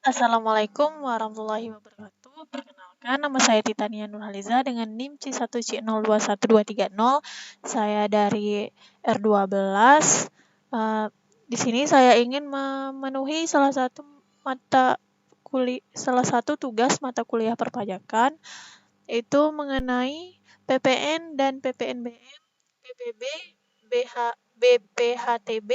Assalamualaikum warahmatullahi wabarakatuh. Perkenalkan, nama saya Titania Nurhaliza dengan NIM C1C021230. Saya dari R12. Di sini saya ingin memenuhi salah satu tugas mata kuliah perpajakan, yaitu mengenai PPN dan PPNBM, PPB, BPHTB,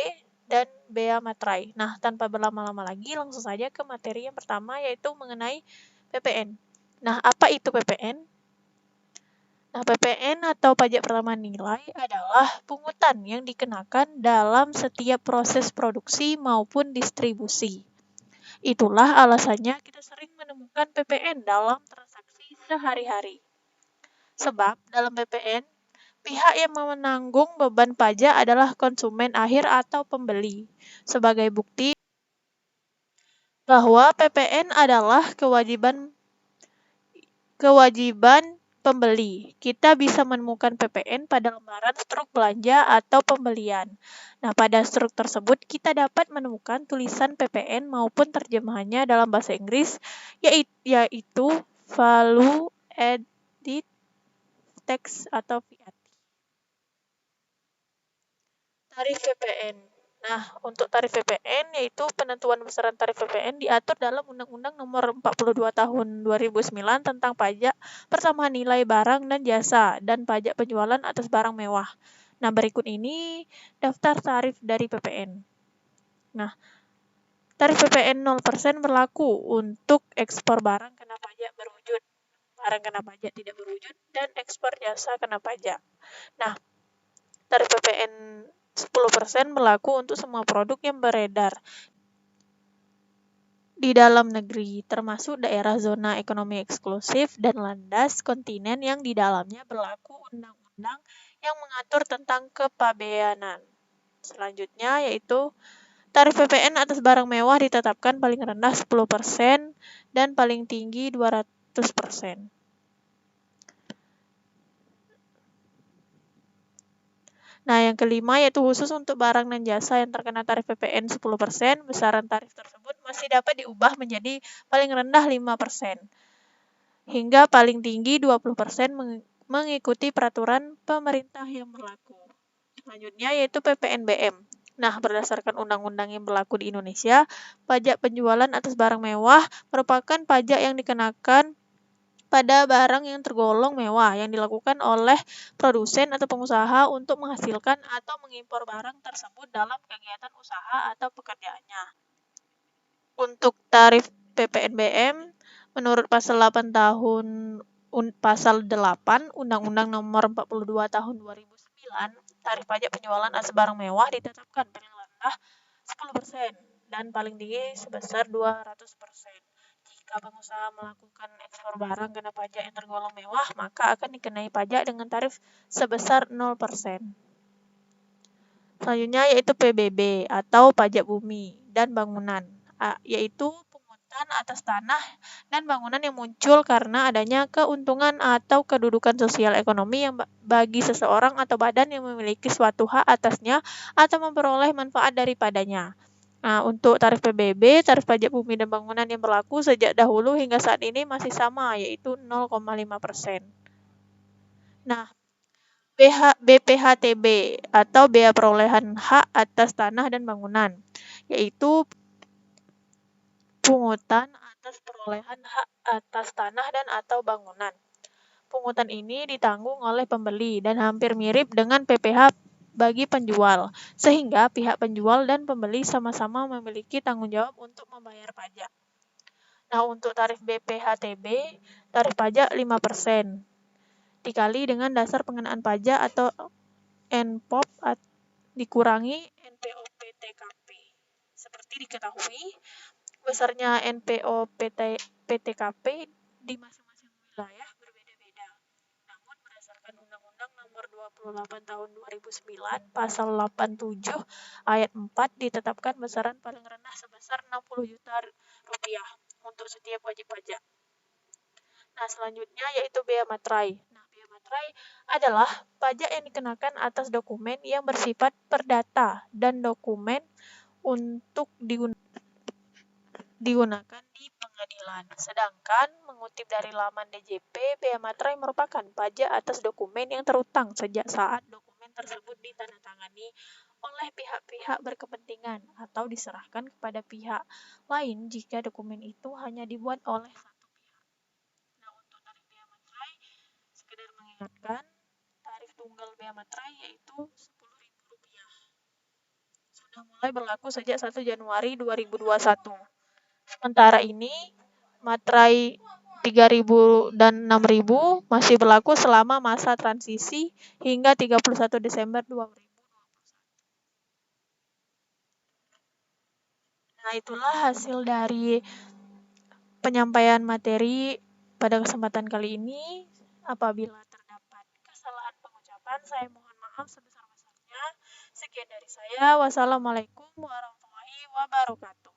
dan Bea Materai. Nah, tanpa berlama-lama lagi, langsung saja ke materi yang pertama, yaitu mengenai PPN. Nah, apa itu PPN? Nah, PPN atau pajak pertama nilai adalah pungutan yang dikenakan dalam setiap proses produksi maupun distribusi. Itulah alasannya kita sering menemukan PPN dalam transaksi sehari-hari. Sebab dalam PPN, pihak yang menanggung beban pajak adalah konsumen akhir atau pembeli. Sebagai bukti bahwa PPN adalah kewajiban pembeli, kita bisa menemukan PPN pada lembaran struk belanja atau pembelian. Nah, pada struk tersebut kita dapat menemukan tulisan PPN maupun terjemahannya dalam bahasa Inggris, yaitu Value Added Tax atau VAT. Tarif PPN. Nah, untuk tarif PPN yaitu penentuan besaran tarif PPN diatur dalam Undang-Undang Nomor 42 Tahun 2009 tentang pajak persamaan nilai barang dan jasa dan pajak penjualan atas barang mewah. Nah, berikut ini daftar tarif dari PPN. Nah, tarif PPN 0% berlaku untuk ekspor barang kena pajak berwujud, barang kena pajak tidak berwujud, dan ekspor jasa kena pajak. Nah, tarif PPN 10% berlaku untuk semua produk yang beredar di dalam negeri, termasuk daerah zona ekonomi eksklusif dan landas kontinen yang di dalamnya berlaku undang-undang yang mengatur tentang kepabeanan. Selanjutnya yaitu tarif PPN atas barang mewah ditetapkan paling rendah 10% dan paling tinggi 200%. Nah, yang kelima yaitu khusus untuk barang dan jasa yang terkena tarif PPN 10%, besaran tarif tersebut masih dapat diubah menjadi paling rendah 5%, hingga paling tinggi 20% mengikuti peraturan pemerintah yang berlaku. Selanjutnya yaitu PPNBM. Nah, berdasarkan undang-undang yang berlaku di Indonesia, pajak penjualan atas barang mewah merupakan pajak yang dikenakan pada barang yang tergolong mewah yang dilakukan oleh produsen atau pengusaha untuk menghasilkan atau mengimpor barang tersebut dalam kegiatan usaha atau pekerjaannya. Untuk tarif PPNBM, menurut pasal 8 Undang-Undang Nomor 42 Tahun 2009, tarif pajak penjualan atas barang mewah ditetapkan paling rendah 10% dan paling tinggi sebesar 200%. Jika pengusaha melakukan ekspor barang kena pajak yang tergolong mewah, maka akan dikenai pajak dengan tarif sebesar 0%. Selanjutnya yaitu PBB atau pajak bumi dan bangunan, yaitu pungutan atas tanah dan bangunan yang muncul karena adanya keuntungan atau kedudukan sosial ekonomi yang bagi seseorang atau badan yang memiliki suatu hak atasnya atau memperoleh manfaat daripadanya. Nah, untuk tarif PBB, tarif pajak bumi dan bangunan yang berlaku sejak dahulu hingga saat ini masih sama, yaitu 0,5%. Nah, BPHTB atau Bea Perolehan Hak Atas Tanah dan Bangunan, yaitu pungutan atas perolehan hak atas tanah dan atau bangunan. Pungutan ini ditanggung oleh pembeli dan hampir mirip dengan PPh bagi penjual, sehingga pihak penjual dan pembeli sama-sama memiliki tanggung jawab untuk membayar pajak. Nah, untuk tarif BPHTB, tarif pajak 5%, dikali dengan dasar pengenaan pajak atau NPOP dikurangi NPO PTKP. Seperti diketahui, besarnya NPO PTKP di masing-masing wilayah berbeda-beda. Namun berdasarkan Undang-Undang Nomor 28 Tahun 2009, Pasal 87 Ayat 4 ditetapkan besaran paling rendah sebesar 60 juta rupiah untuk setiap wajib pajak. Nah, selanjutnya yaitu Bea Materai. Nah, Bea Materai adalah pajak yang dikenakan atas dokumen yang bersifat perdata dan dokumen untuk digunakan digunakan di pengadilan. Sedangkan mengutip dari laman DJP, bea materai merupakan pajak atas dokumen yang terutang sejak saat dokumen tersebut ditandatangani oleh pihak-pihak berkepentingan atau diserahkan kepada pihak lain jika dokumen itu hanya dibuat oleh satu pihak. Nah, untuk tarif bea materai, sekedar mengingatkan, tarif tunggal bea materai yaitu Rp10.000. Sudah mulai berlaku sejak 1 Januari 2021. Sementara ini, materai 3.000 dan 6.000 masih berlaku selama masa transisi hingga 31 Desember 2021. Nah, itulah hasil dari penyampaian materi pada kesempatan kali ini. Apabila terdapat kesalahan pengucapan, saya mohon maaf sebesar-besarnya. Sekian dari saya. Wassalamualaikum warahmatullahi wabarakatuh.